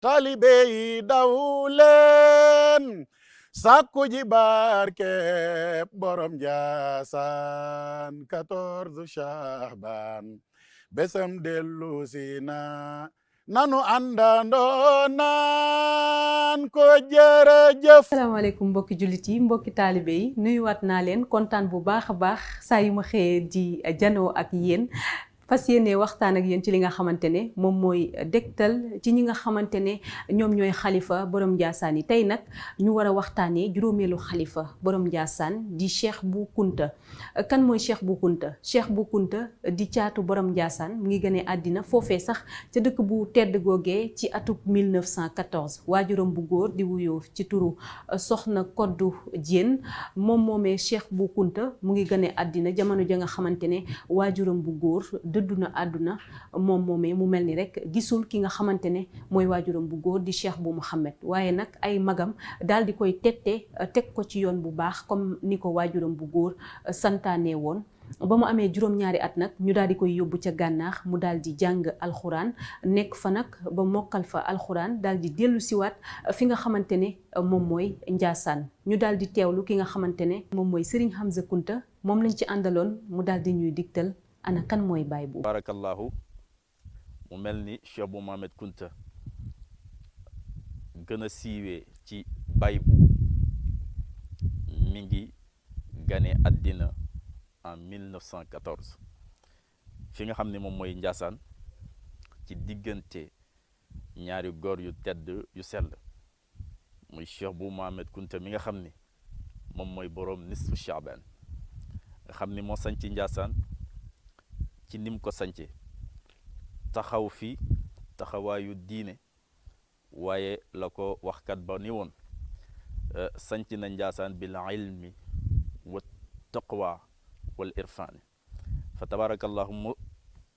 taalibe yi daw leen sàkku ji barke borom Njaasaan 14 Shahban besam dellu si na nanu àndandoo naan ko jërëjëf. asalaamaaleykum mbokki jullit yi mbokki taalibe yi nuyuwaat naa leen kontaan bu baax a baax saa yu ma xëyee di janoo ak yéen fas yéene waxtaan ak yéen ci li nga xamante ne moom mooy dégtal ci ñi nga xamante ne ñoom ñooy xalifa borom Ndiassane yi tey nag ñu war a waxtaanee juróomeelu xalifa borom Ndiassane di Cheikh Bou Kounta. kan mooy Cheikh Bou Kounta? Cheikh Bou Kounta di caatu borom Ndiassane mu ngi gënee àddina foofee sax ca dëkk bu tedd googee ci atub 1914 waajuram bu góor di wuyoo ci turu soxna Koddu Diène moom moomee Cheikh Bou Kounta mu ngi gënee àddina jamono ja nga xamante ne waajuram bu góor dëddu na àdduna moom moomee mu mel ni rek gisul ki nga xamante ne mooy waajuram bu góor di Cheikh Bou Mouhamed waaye nag ay magam daal di koy tette teg ko ci yoon bu baax comme ni ko waajuram bu góor santaane woon ba mu amee juróom-ñaari at nag ñu daal di koy yóbbu ca gànnaax mu daal di jàng alxuraan nekk fa nag ba mokkal fa alxuraan daal di dellu siwaat fi nga xamante ne moom mooy Ndiassane ñu daal di teewlu ki nga xamante ne moom mooy Serigne Hamza Kounta moom lañ ci àndaloon mu daal di ñuy digtal ana kan mooy Baye Bou. barakallahu mu mel ni Cheikh Bou Mouhamed Kounta gën a siiwee ci Baye Bou mi ngi gane àddina en 1914 fi nga xam ne moom mooy Ndiassane ci diggante ñaari góor yu tedd yu sell muy Cheikh Bou Mouhamed Kounta mi nga xam ni moom mooy boroom nisfu Shaaban nga xam ni moo sañc Ndiassane ci nim ko sañce taxaw fi taxawaayu diine waaye la ko waxkat ba ni woon sañc na Ndiassane bil ilmi wa taqwa wal irfaani fa tabarakallahu mu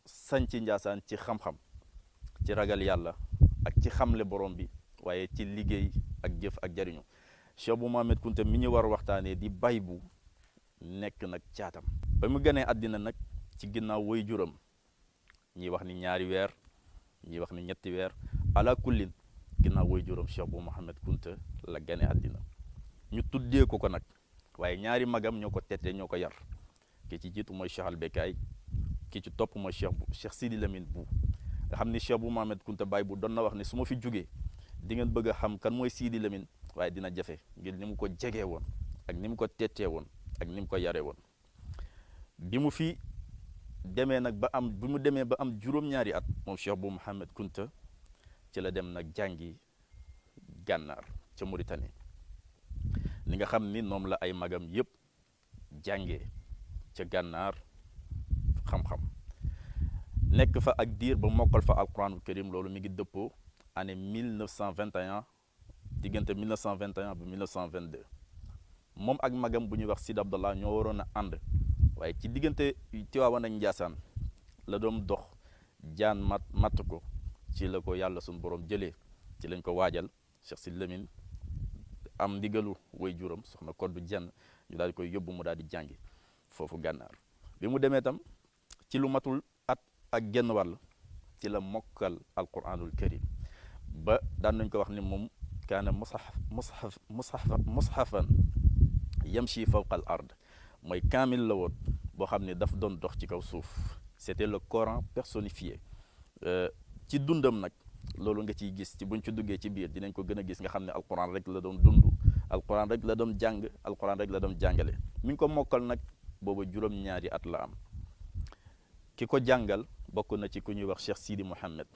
sañc Ndiassane ci xam-xam ci ragal yàlla ak ci xamle borom bi waaye ci liggéey ak jëf ak jariñu Cheikh Bou Mouhamed Kounta mi ñu war waxtaanee di Baye Bou nekk nag caatam ba mu gënee àddina nag ci ginnaaw woy juram ñi wax ni ñaari weer ñi wax ni ñetti weer ala kullin ginnaaw woy juram Cheikh Bou Mouhamed Kounta la gane àddina ñu tuddee ko nag waaye ñaari magam ñoo ko tette ñoo ko yar ki ci jiitu mooy Cheikh Albekaay ki ci topp mooy Cheikh Sidi Lamine Bou nga xam ni Cheikh Bou Mouhamed Kounta Baye Bou doon na wax ni su ma fi jógee di ngeen bëgg a xam kan mooy Sidi Lamine waaye dina jafe ngir ni mu ko jegee woon ak ni mu ko tettee woon ak ni mu ko yaree woon bi mu fi demee nag ba am bi mu demee ba am juróom-ñaari at moom Cheikh Bou Mouhamed Kounta ci la dem nag jàngi gànnaar ca Mauritanie ni nga xam ni noom la ay magam yëpp jàngee ca gànnaar xam-xam nekk fa ak diir ba mokkal fa alquranul karim loolu mi ngi dëppoo année 1921 diggante 1921 ba 1922 moom ak magam bu ñuy wax Sid Abdallah ñoo waroon a ànd waaye ci diggante Tiwaawan ak Ndiassane la doon dox jaan matt ko ci la ko yàlla suñu borom jëlee ci lañ ko waajal Cheikh Sidi Lamine am ndigalu way juram soxna Koddu Diène ñu daal di koy yóbbu mu daal di jàngi foofu gànnaar bi mu demee tam ci lu matul at ak genn wàll ci la mokkal alquranul karim ba daan nañ ko wax ni moom kaana mushafan yamshi fawqa al ard mooy kaamil la woon boo xam ne daf doon dox ci kaw suuf c'était le Coran personnifié ci dundam nag loolu nga ciy gis ci buñ ci duggee ci biir dinañ ko gën a gis nga xam ne alquran rek la doon dund alquran rek la doon jàng alquran rek la doon jàngale mi ngi ko mokkal nag booba juróom-ñaari at la am ki ko jàngal bokk na ci ku ñuy wax Cheikh Sidi Mouhamed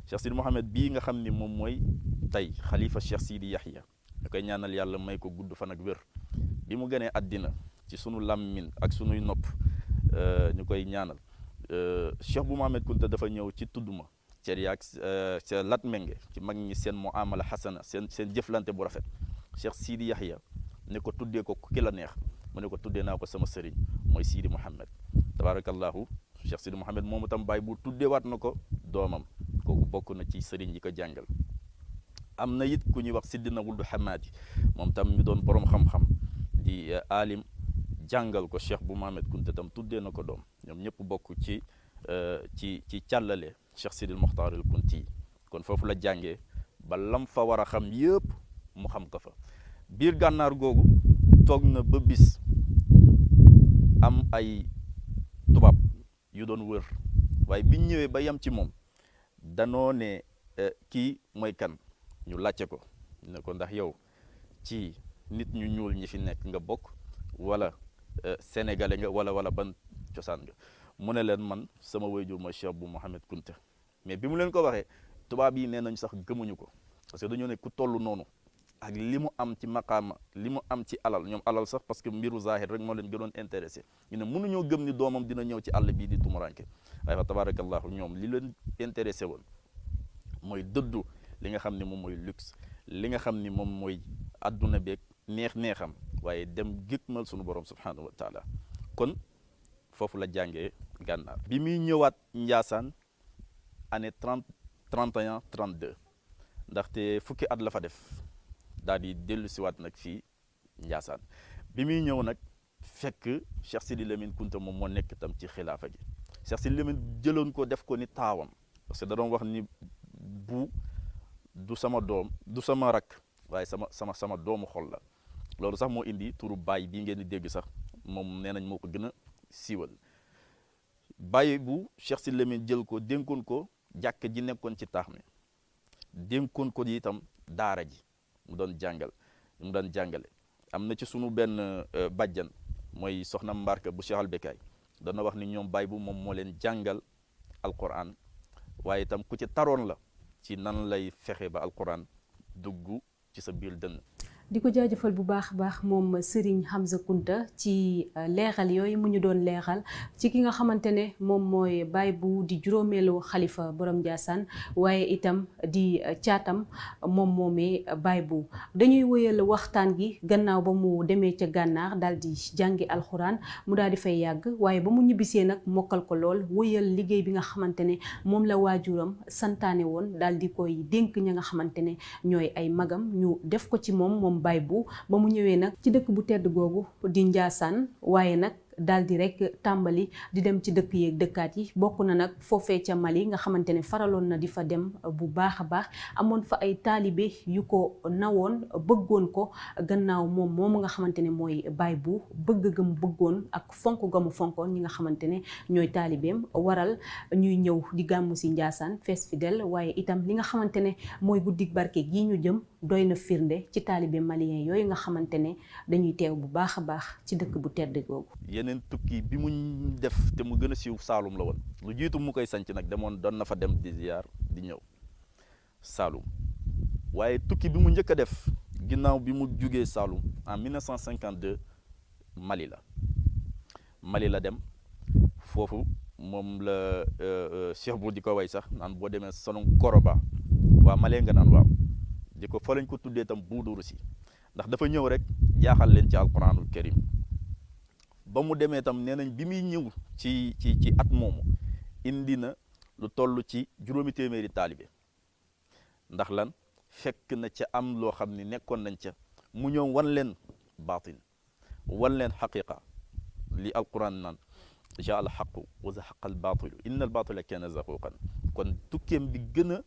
Cheikh Sidi Mouhamed bii nga xam ni moom mooy tey xalifa Cheikh Sidi Yahya da koy ñaanal yàlla may ko gudd fan ak wér bi mu gënee àddina ci sunu làmmin ak sunuy nopp ñu koy ñaanal Cheikh Bou Mouhamed Kounta dafa ñëw ci tudduma cer yaag ca Latmingué ci mag ñi seen muamala xasana seen jëflante bu rafet Cheikh Sidi Yahya ne ko tuddee ko ki la neex mu ne ko tuddee naa ko sama sëriñ mooy Sidi Mouhamed tabarakallahu Cheikh Sidi Mouhamed moomu tam Baye Bou tuddeewaat na ko doomam kooku bokk na ci sëriñ yi ko jàngal am na it ku ñuy wax Sidina Wuldu Hamadi moom tam mi doon borom xam-xam di alim jàngal ko Cheikh Bou Mouhamed Kounta tam tuddee na ko doom ñoom ñëpp bokk ci càllale Cheikh Sidil Mokhtar al Kounti kon foofu la jàngee ba lam fa war a xam yëpp mu xam ko fa. biir gànnaar googu toog na ba bis am ay tubaab yu doon wër waaye biñ ñëwee ba yam ci moom danoo ne kii mooy kan ñu laajte ko ne ko ndax yow ci nit ñu ñuul ñi fi nekk nga bokk wala sénégalais nga wala ban cosaan nga mu ne leen man sama waajur mooy Cheikh bu Mouhamed Kunta. mais bi mu leen ko waxee tubaab yi nee nañ sax gëmuñu ko parce que dañoo ne ku toll noonu ak li mu am ci maqaama li mu am ci alal ñoom alal sax parce que mbiru zahir rek moo leen gënoon intéressé ñu ne mënuñoo gëm ni doomam dina ñëw ci àll bii di tumuranke waaye fa tabarakallahu ñoom li leen intéressé woon mooy dëddu li nga xam ne moom mooy luxe li nga xam ni moom mooy adduna beeg neex-neexam waaye dem gëgmal sunu borom subhanahu wa taala. kon foofu la jàngee gànnaar bi muy ñëwaat Njaasaan année 31 32 ndaxte fukki at la fa def daal di dellu siwaat nag fii Njaasaan bi muy ñëw nag fekk Cheikh Sidi Lamine Kunta moom moo nekk tam ci xilaafa gi. Cheikh Sidi Lamine jëloon ko def ko ni taawam parce que da doon wax ni bu du sama doom du sama rak waaye sama doomu xol la. loolu sax moo indi turu baay bii ngeen di dégg sax moom nee nañ moo ko gën a siiwal. baay bu Cheikh Sidi Lamine jël ko dénkoon ko jàkk ji nekkoon ci taax mi dénkoon ko itam daara ji mu doon jàngale. am na ci sunu benn bàjjan mooy soxna Mbarka bu Cheikh Albekaay dana wax ni ñoom baay bu moom moo leen jàngal alquran waaye itam ku ci taroon la ci nan lay fexe ba alquran dugg ci sa biir dënn. di ko jaajëfal bu baax a baax moom Serigne Hamza Kunta ci leeral yooyu mu ñu doon leeral ci ki nga xamante ne moom mooy baay bu di juróomeelu xalifa borom Ndiassane waaye itam di caatam moom moomee baay bu. dañuy wëyal waxtaan gi gannaaw ba mu demee ca gànnaar daal di jàngi alxuraan mu daal di fay yàgg waaye ba mu ñibbisee nag mokkal ko lool wëyal liggéey bi nga xamante ne moom la waajuram santaane woon daal di koy dénk ña nga xamante ne ñooy ay magam ñu def ko ci moom baay bu ba mu ñëwee nag ci dëkk bu tedd googu di Njaasaan waaye nag daal di rek tàmbali di dem ci dëkk yeeg dëkkaat yi bokk na nag foofee ca Mali nga xamante ne faraloon na di fa dem bu baax a baax amoon fa ay taalibe yu ko nawoon bëggoon ko gannaaw moom nga xamante ne mooy baay bu bëgg ga mu bëggoon ak fonk ga mu fonkoon ñi nga xamante ne ñooy taalibeem waral ñuy ñëw di gàmmu si Njaasaan fees fidèle waaye itam li nga xamante ne mooy guddik barke gii ñu jëm doy na firnde ci taalibe malien yooyu nga xamante ne dañuy teew bu baax a baax ci dëkk bu tedd googu. yeneen tukki bi mu def te mu gën a siiw Saalum la woon lu jiitu mu koy sanc nag doon na fa dem di ziyaar di ñëw Saalum waaye tukki bi mu njëkk a def ginnaaw bi mu jugee Saalum en 1952 Mali la dem foofu moom la Cheikh bu di ko way sax naan boo demee Sonong Koroba waa Mali nga naan waaw di ko fa lañ ko tuddee tam buuduru si ndax dafa ñëw rek jaaxal leen ci alquranul karim ba mu demee tam nee nañ bi muy ñëw ci at moomu indi na lu toll ci 700 taalibe ndax lan fekk na ca am loo xam ni nekkoon nañ ca mu ñëw wan leen baatin wan leen xaqiqa li alquran naan jaa al xaqu wa zahaqa al baatilu inna al baatila kaana zahuqan kon tukkeem bi gën a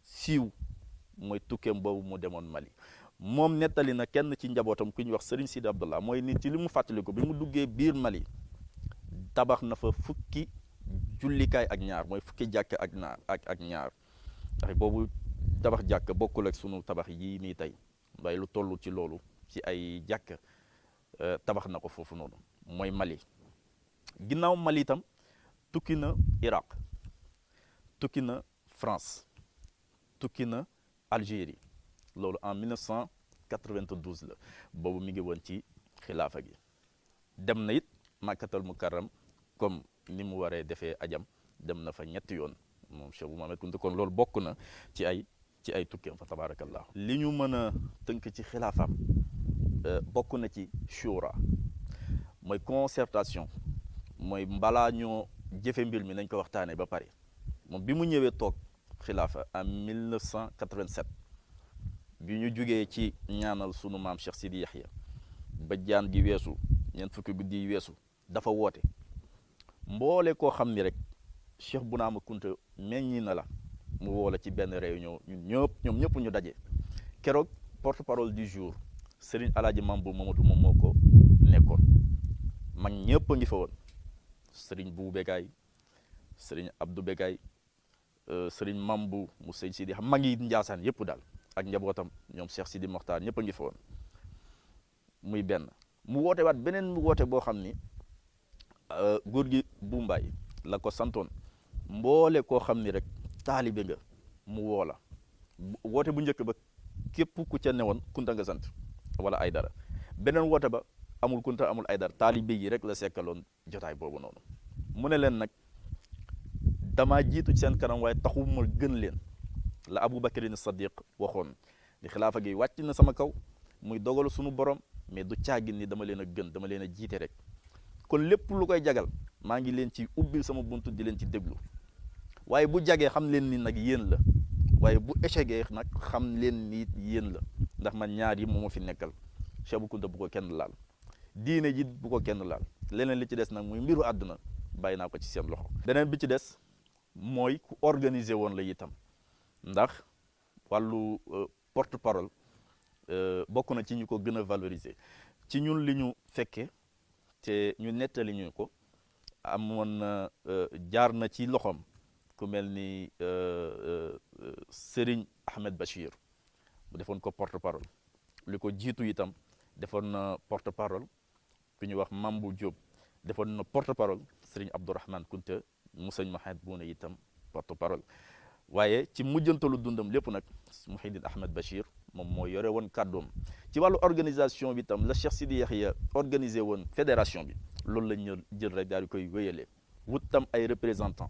siiw mooy tukkeem boobu mu demoon Mali moom nettali na kenn ci njabootam ku ñuy wax Serigne Sidi Abdallah mooy nit ci li mu fàttaliku bi mu duggee biir Mali tabax na fa fukki jullikaay ak ñaar mooy fukki jàkk ak ñaar ndax boobu tabax jàkk bokkul ak sunu tabax yii nii tey waaye lu toll ci loolu ci ay jàkk tabax na ko foofu noonu mooy Mali. ginnaaw Mali itam tukki na Irak tukki na France tukki na Algérie loolu en 1992 la boobu mi ngi woon ci xilaafa gi dem na it Makkatal Mukarram comme ni mu waree defee ajam dem na fa ñetti yoon moom Cheikh bu Mouhamed Kunta kon loolu bokk na ci ay tukkeem fa tabarakallah li ñu mën a tënk ci xilaafaam bokk na ci shura mooy concertation mooy balaa ñoo jëfe mbir mi nañ ko waxtaanee ba pare moom bi mu ñëwee toog xilaafa en 1987 bi ñu jugee ci ñaanal sunu maam Cheikh Sidi Yahya ba jaan gi weesu ñeent fukki guddi yi weesu dafa woote mboole koo xam ni rek Cheikh Bounama Kunta meññi na la mu woo la ci benn réunion ñoom ñëpp ñu daje keroog porte-parole du jour Serigne Alaaji Mambu Mamadou moom moo ko nekkoon mag ñëpp a ngi fa woon Serigne Bou Bégaay Serigne Abdou Bégaay Serigne Mambu mu sëñ Sidi xam mag yi Njaasaan yëpp daal ak njabootam ñoom Cheikh Sidi Mokhtar ñëpp a ngi fa woon muy benn mu woote waat beneen woote boo xam ni góor gi bu Mbaay la ko santoon mboole koo xam ni rek taalibe nga mu woo la woote bu njëkk ba képp ku ca newoon kunta nga sant wala ay dara beneen woote ba amul kunta amul ay dara taalibe yi rek la sekkaloon jotaay boobu noonu mu ne leen nag damaa jiitu ci seen kanam waaye taxuma gën leen la Aboubacarin Sadiq waxoon ni xilaafa gi wàcc na sama kaw muy dogal sunu borom mais du caagin ni dama leen a gën dama leen a jiite rek kon lépp lu koy jagal maa ngi leen ci ubbil sama buntu di leen ci déglu waaye bu jagee xam leen ni nag yéen la waaye bu échecgee nag xam leen ni yéen la ndax man ñaar yi moo ma fi nekkal Cheikh Bou Kounta bu ko kenn laal diine ji bu ko kenn laal leneen li ci des nag muy mbiru àdduna bàyyi naa ko ci seen loxo. beneen bi ci des mooy ku organiser woon la itam ndax wàllu porte parole bokk na ci ñu ko gën a valoriser ci ñun li ñu fekke te ñu nettali ñu ko amoon na jaar na ci loxoom ku mel ni Serigne Ahmed Bachir mu defoon ko porte parole li ko jiitu itam defoon na porte parole ku ñuy wax Mambu Diop defoon na porte parole Serigne Abdourahmane Kounta mu sëñ Mahamad Bouna itam porte parole waaye ci mujjantalu dundam lépp nag Mouhidine Ahmed Bachir moom moo yore woon kàddoom ci wàllu organisation bi itam la Cheikh Sidi Yaxya organisé woon fédération bi loolu la ñu jël rek daal di koy wéyalee wut tam ay représentants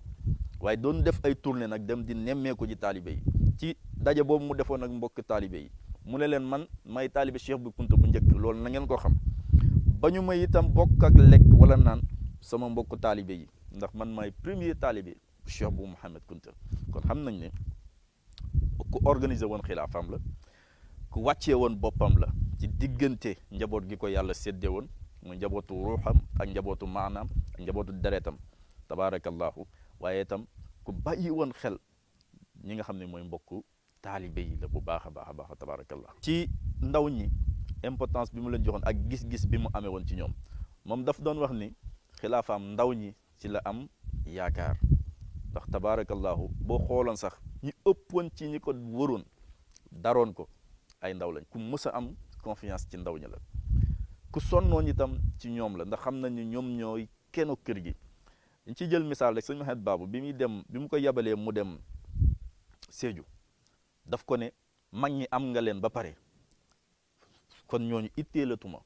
waaye doon def ay tournée nag dem di nemmeeku ji taalibe yi ci daje boobu mu defoon ak mbokk taalibe yi mu ne leen man may taalibe Cheikh Bou Kounta bu njëkk loolu na ngeen ko xam ba ñu may itam bokk ak lekk wala naan sama mbokk taalibe yi ndax man may premier taalibe Cheikh Bou Mouhamed Kounta kon xam nañ ne ku organiser woon xilaafaam la ku wàccee woon boppam la ci diggante njaboot gi ko yàlla séddee woon mu njabootu ruuxam ak njabootu maanaam ak njabootu deretam tabaarakallahu waaye itam ku bàyyi woon xel ñi nga xam ne mooy mbokku taalibe yi la bu baax a baax a baax tabaarakallah ci ndaw ñi importance bi mu leen joxoon ak gis-gis bi mu amee woon ci ñoom moom daf doon wax ni xilaafaam ndaw ñi ci la am yaakaar ndax tabaarakallahu boo xooloon sax ñi ëppoon ci ñi ko wëroon daroon ko ay ndaw lañ ku mës a am confiance ci ndaw ñi la ku sonnoon itam ci ñoom la ndax xam nañ ni ñoom ñooy kenn kër gi ñu ciy jël misaal rek sëñ Mahamad Babou bi mu ko yabalee mu dem Sédhiou daf ko ne mag ñi am nga leen ba pare kon ñooñu ittee la tuma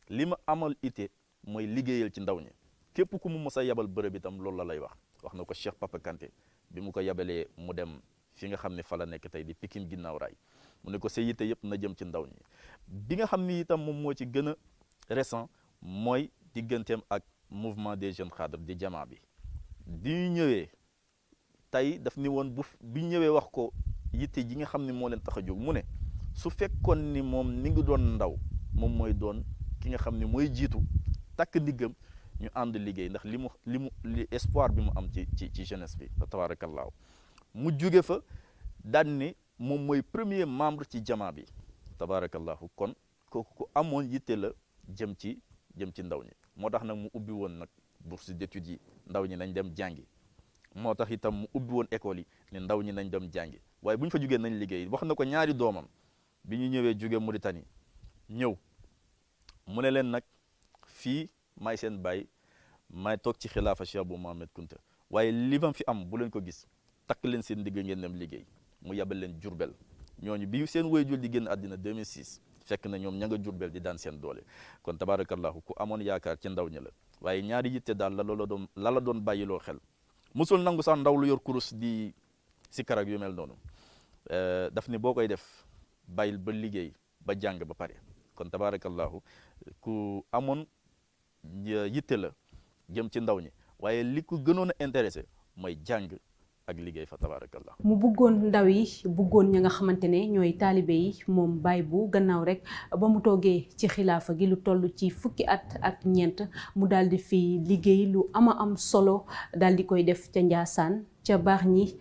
li ma amal ittee mooy liggéeyal ci ndaw ñi képp ku mu mës a yabal bërëb itam loolu la lay wax na ko Cheikh Papa Kanté bi mu ko yabalee mu dem fi nga xam ne fa la nekk tey di Pikine ginnaaw raay mu ne ko sa yitte yëpp na jëm ci ndaw ñi bi nga xam ni itam moom moo ci gën a récent mooy digganteem ak mouvement des jeunes cadres di jamaa bi ñu ñëwee tey daf ni woon bi ñëwee wax ko yitte ji nga xam ne moo leen tax a jóg mu ne su fekkoon ni moom mi ngi doon ndaw moom mooy doon ki nga xam ne mooy jiitu takk ndiggam ñu ànd liggéey ndax li espoir bi mu am ci jeunesse bi tabaarakallaahu mu jóge fa daan ne moom mooy premier membre ci jamaa bi tabaarakallaahu kon kooku ku amoon yitte la jëm ci ndaw ñi moo tax nag mu ubbi woon nag bourse d'études yi ndaw ñi nañ dem jàngi moo tax itam mu ubbi woon école yi ne ndaw ñi nañ dem jàngi waaye bu ñu fa jógee nañ liggéey wax na ko ñaari doomam bi ñu ñëwee jóge Mauritanie ñëw mu ne leen nag fii may seen baay may toog ci xilaafa Cheikh Bou Mouhamed Kounta waaye li ma fi am bu leen ko gis takk leen seen digg ngeen dem liggéey mu yabal leen Jurbel ñooñu bi seen waajur di génn àddina 2006 fekk na ñoom ña nga Jurbel di daan seen doole kon tabarakallahu ku amoon yaakaar ci ndaw ñi la waaye ñaari yitte daal la la doon bàyyiloo xel musul nangu sax ndaw lu yor kurus di si karak yu mel noonu daf ni boo koy def bàyyil ba liggéey ba jàng ba pare kon tabarakallahu ku amoon yitte la jëm ci ndaw ñi waaye li ko gënoon a intéressé mooy jàng ak liggéey fa tabarakallah mu bëggoon ndaw yi bëggoon ña nga xamante ne ñooy taalibe yi moom Baye Bou gannaaw rek ba mu toogee ci xilaafa gi lu toll ci fukki at ak ñeent mu daal di fi liggéey lu ama am solo daal di koy def ca Njaasaan ca baax ñi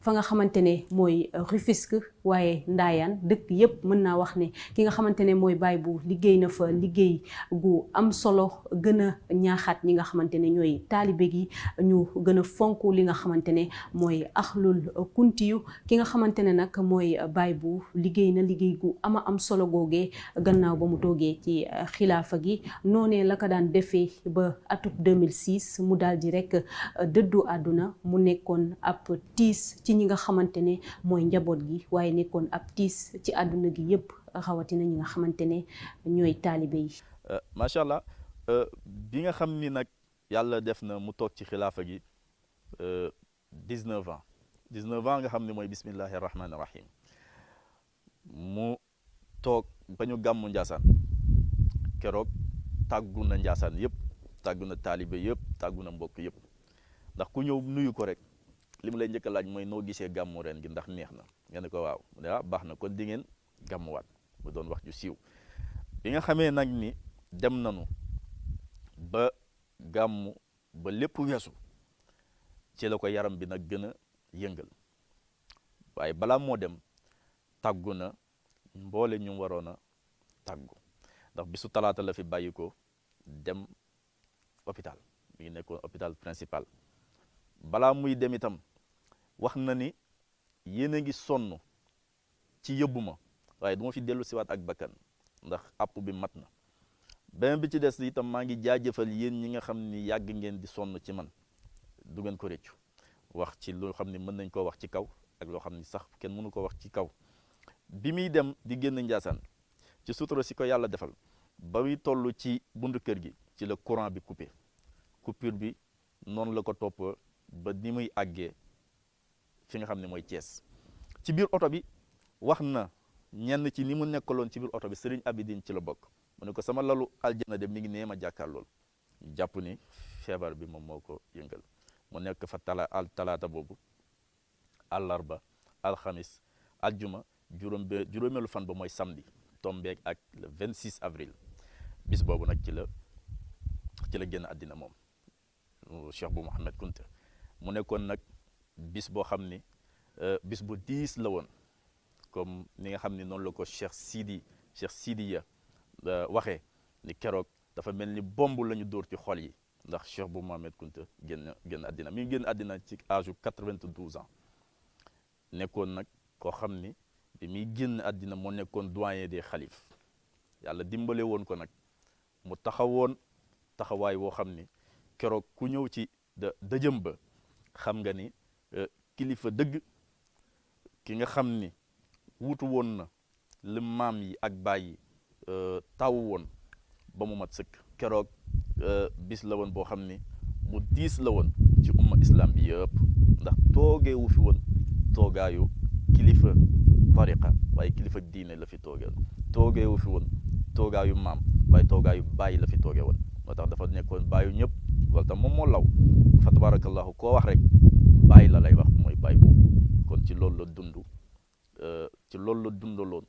fa nga xamante ne mooy Rufisque waaye Ndaayaan dëkk yépp mën naa wax ne ki nga xamante ne mooy Baye Bou liggéey na fa liggéey gu am solo gën a ñaaxaat ñi nga xamante ne ñooy taalibe gi ñu gën a fonk li nga xamante ne mooy axlul kuntiyu ki nga xamante ne nag mooy Baye Bou liggéey na liggéey gu ama am solo googee gannaaw ba mu toogee ci xilaafa gi noonee la ko daan defee ba atub 2006 mu daal di rek dëddu àdduna mu nekkoon ab tiis ci ñi nga xamante ne mooy njaboot gi waaye nekkoon ab tiis ci àdduna gi yépp rawatina ñi nga xamante ne ñooy taalibe yi. macha allah bi nga xam ni nag yàlla def na mu toog ci xilaafa gi 19 ans 19 ans nga xam ne mooy bismillahi rahmaani rahim mu toog ba ñu gàmmu Njaasaan keroog tàggu na Njaasaan yëpp tàggu na taalibe yëpp tàggu na mbokk yëpp ndax ku ñëw nuyu ko rek li mu lay njëkk a laaj mooy noo gisee gàmmu ren gi ndax neex na nga ne ko waaw mu ne baax na kon di ngeen gàmmuwaat mu doon wax ju siiw bi nga xamee nag ni dem nanu ba gàmmu ba lépp weesu ci la ko yaram bi nag gën a yëngal waaye balaa moo dem tàggu na mboole ñu waroon a tàggu ndax bisu talaata la fi bàyyi ko dem hôpital mi ngi nekkoon hôpital principal balaa muy dem itam wax na ni yéen a ngi sonn ci yóbbu ma waaye du ma fi dellu siwaat ak bakkan ndax àpp bi mat na beneen bi ci des itam maa ngi jaajëfal yéen ñi nga xam ni yàgg ngeen di sonn ci man du ngeen ko réccu wax ci loo xam ne mën nañ koo wax ci kaw ak loo xam ni sax kenn mënu ko wax ci kaw bi muy dem di génn Njaasaan ci sutura si ko yàlla defal ba muy toll ci buntu kër gi ci la courant bi coupé coupure bi noonu la ko topp ba ni muy àggee fi nga xam ne mooy Thiès ci biir oto bi wax na ñenn ci ni mu nekkaloon ci biir oto bi Serigne Abidine ci la bokk mu ne ko sama lalu aljana de mi ngi nee ma jàkkaar lool jàpp ni feebar bi moom moo ko yëngal mu nekk fa talaata boobu àllarba alxamis aljuma juróomeelu fan ba mooy samedi tombeeg ak le 26 avril bis boobu nag ci la génn àddina moom Cheikh Bou Mouhamed Kounta mu nekkoon nag bis boo xam ni bis bu diis la woon comme ni nga xam ni noonu la ko Cheikh Sidiya waxee ni keroog dafa mel ni bomb la ñu dóor ci xol yi ndax Cheikh Bou Mouhamed Kounta génn àddina mi ngi génn àddina ci âge 92 ans nekkoon nag koo xam ni bi muy génn àddina moo nekkoon doyen des xalif yàlla dimbale woon ko nag mu taxawoon taxawaay woo xam ni keroog ku ñëw ci dëjëm ba xam nga ni kilifa dëgg ki nga xam ni wutu woon na li maam yi ak baay yi taw woon ba mu mat sëkk keroog bis la woon boo xam ni bu diis la woon ci umma islam bi yëpp ndax toogeewu fi woon toogaayu kilifa tariqa waaye kilifa diine la fi toogeewu fi woon toogaayu maam waaye toogaayu baay la fi toogee woon moo tax dafa nekkoon baayu ñëpp wala tam moom moo law fa tabarakallahu koo wax rek baay la lay wax mooy baay boobu kon ci loolu la dund ci loolu la dundaloon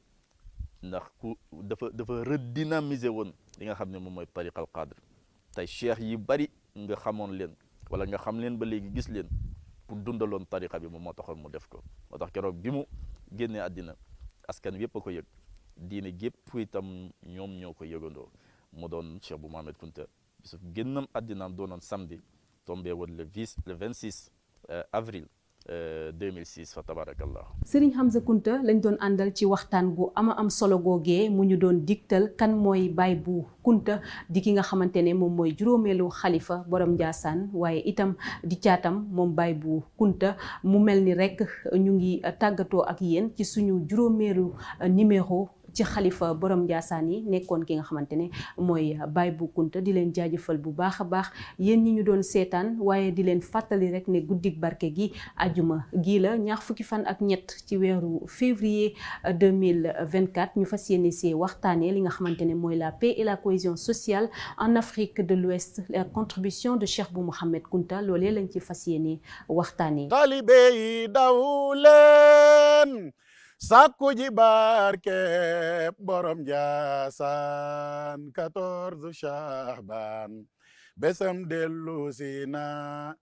ndax dafa redynamiser woon li nga xam ne moom mooy tariqa al qadr tey cheikh yi bari nga xamoon leen wala nga xam leen ba léegi gis leen pour dundaloon tariqa bi moom moo taxoon mu def ko moo tax keroog bi mu génnee àddina askan wi yëpp a ko yëg diine gépp itam ñoom ñoo ko yëgandoo mu doon Cheikh Bou Mouhamed Kounta bisu génnam àddinaam doonoon samedi tombé woon le 26 avril 2006 fa tabarakallah. Serigne Hamza Kounta lañ doon àndal ci waxtaan gu am solo googee mu ñu doon digtal kan mooy Baye Bou Kounta di ki nga xamante ne moom mooy juróomeelu xalifa borom Ndiassane waaye itam di caatam moom Baye Bou Kounta mu mel ni rek ñu ngi tàggatoo ak yéen ci suñu juróomeelu numéro ci xalifa borom Ndiassane yi nekkoon ki nga xamante ne mooy Baye Bou Kounta di leen jaajëfal bu baax a baax yéen ñi ñu doon seetaan waaye di leen fàttali rek ne guddik barke gi ajuma gii la ñaar fukki fan ak ñett ci weeru février 2024 ñu fas yéene see waxtaanee li nga xamante ne mooy la paix et la cohésion sociale en Afrique de l'Ouest la contribution de Cheikh Bou Mouhamed Kounta loolee lañ ci fas yéene waxtaanee. Taalibe yi daw leen sakku ji barke borom Ndiassane 14 Shahban besam dellu si na